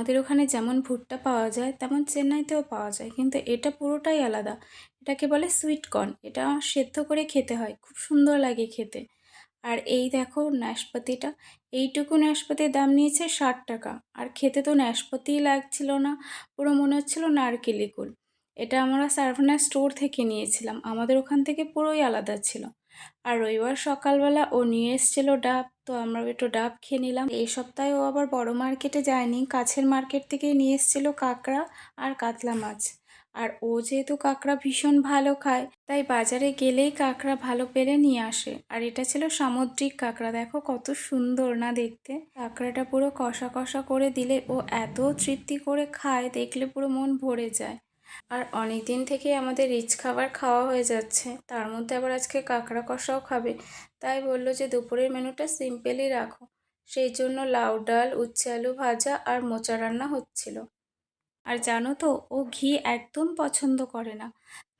আমাদের ওখানে যেমন ভুট্টা পাওয়া যায় তেমন চেন্নাইতেও পাওয়া যায়, কিন্তু এটা পুরোটাই আলাদা। এটাকে বলে সুইট কর্ন। এটা সেদ্ধ করে খেতে হয়, খুব সুন্দর লাগে খেতে। আর এই দেখো নাশপাতিটা, এইটুকু নাশপাতির দাম নিয়েছে 60 টাকা। আর খেতে তো নাশপাতিই লাগছিল না, পুরো মনে হচ্ছিল নারকেলি কুল। এটা আমরা সারভানা স্টোর থেকে নিয়েছিলাম, আমাদের ওখান থেকে পুরোই আলাদা ছিল। আর রবিবার সকালবেলা ও নিয়ে এসেছিল ডাব, তো আমরা একটু ডাব খেয়ে নিলাম। এই সপ্তাহে ও আবার বড় মার্কেটে যায়নি, কাছের মার্কেট থেকেই নিয়ে এসেছিল কাঁকড়া আর কাতলা মাছ। আর ও যেহেতু কাঁকড়া ভীষণ ভালো খায়, তাই বাজারে গেলেই কাঁকড়া ভালো পেলে নিয়ে আসে। আর এটা ছিল সামুদ্রিক কাঁকড়া, দেখো কত সুন্দর না দেখতে। কাঁকড়াটা পুরো কষা কষা করে দিলে ও এত তৃপ্তি করে খায়, দেখলে পুরো মন ভরে যায়। আর অনেক দিন থেকেই আমাদের রিচ খাবার খাওয়া হয়ে যাচ্ছে, তার মধ্যে আবার আজকে কাঁকড়া কষাও খাবে। তাই বললো যে দুপুরের মেনুটা সিম্পলই রাখো। সেই জন্য লাউ ডাল, উচ্ছে আলু ভাজা আর মোচা রান্না হচ্ছিল। আর জানো তো, ও ঘি একদম পছন্দ করে না,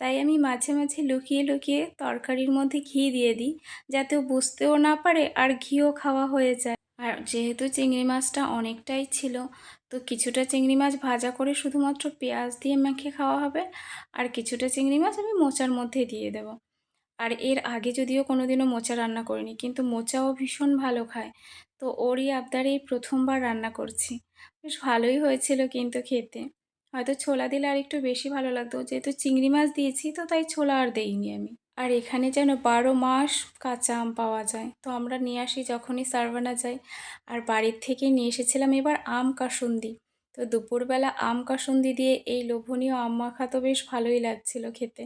তাই আমি মাঝে মাঝে লুকিয়ে লুকিয়ে তরকারির মধ্যে ঘি দিয়ে দিই, যাতে ও বুঝতেও না পারে আর ঘিও খাওয়া হয়ে যায়। আর যেহেতু চিংড়ি মাছটা অনেকটাই ছিল, তো কিছুটা চিংড়ি মাছ ভাজা করে শুধুমাত্র পেঁয়াজ দিয়ে মেখে খাওয়া হবে, আর কিছুটা চিংড়ি মাছ আমি মোচার মধ্যে দিয়ে দেবো। আর এর আগে যদিও কোনোদিনও মোচা রান্না করিনি, কিন্তু মোচাও ভীষণ ভালো খায়। তো ওরই আবদারে এই প্রথমবার রান্না করছি। বেশ ভালোই হয়েছিল কিন্তু খেতে। হয়তো ছোলা দিলে আর একটু বেশি ভালো লাগতো, যেহেতু চিংড়ি মাছ দিয়েছি তো তাই ছোলা আর দেইনি আমি। আর এখানে যেন 12 মাস কাঁচা আম পাওয়া যায়, তো আমরা নিয়ে আসি যখনই সারভানা যাই। আর বাড়ির থেকে নিয়ে এসেছিলাম এবার আম কাসুন্দি। তো দুপুরবেলা আম কাসুন্দি দিয়ে এই লোভনীয় আম মাখা তো বেশ ভালোই লাগছিল খেতে।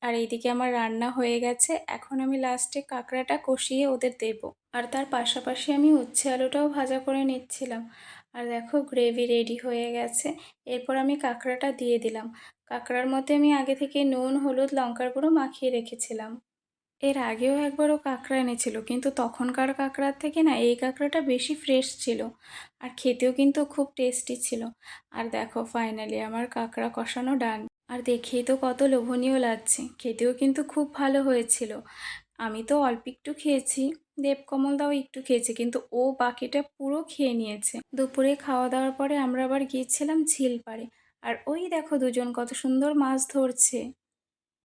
আর এইদিকে আমার রান্না হয়ে গেছে, এখন আমি লাস্টে কাঁকড়াটা কষিয়ে ওদের দেবো। আর তার পাশাপাশি আমি উচ্ছে আলুটাও ভাজা করে নিচ্ছিলাম। আর দেখো গ্রেভি রেডি হয়ে গেছে। এরপর আমি কাঁকড়াটা দিয়ে দিলাম। কাঁকড়ার মধ্যে আমি আগে থেকে নুন হলুদ লঙ্কার গুঁড়ো মাখিয়ে রেখেছিলাম। এর আগেও একবারও কাঁকড়া এনেছিল, কিন্তু তখনকার কাঁকড়ার থেকে না এই কাঁকড়াটা বেশি ফ্রেশ ছিল, আর খেতেও কিন্তু খুব টেস্টি ছিল। আর দেখো ফাইনালি আমার কাঁকড়া কষানো ডান। আর দেখেই তো কত লোভনীয় লাগছে, খেতেও কিন্তু খুব ভালো হয়েছিল। আমি তো অল্প একটু খেয়েছি, দেবকমল দাও একটু খেয়েছে, কিন্তু ও বাকিটা পুরো খেয়ে নিয়েছে। দুপুরে খাওয়া দাওয়ার পরে আমরা আবার গিয়েছিলাম ঝিল পাড়ে। আর ওই দেখো দুজন কত সুন্দর মাছ ধরছে।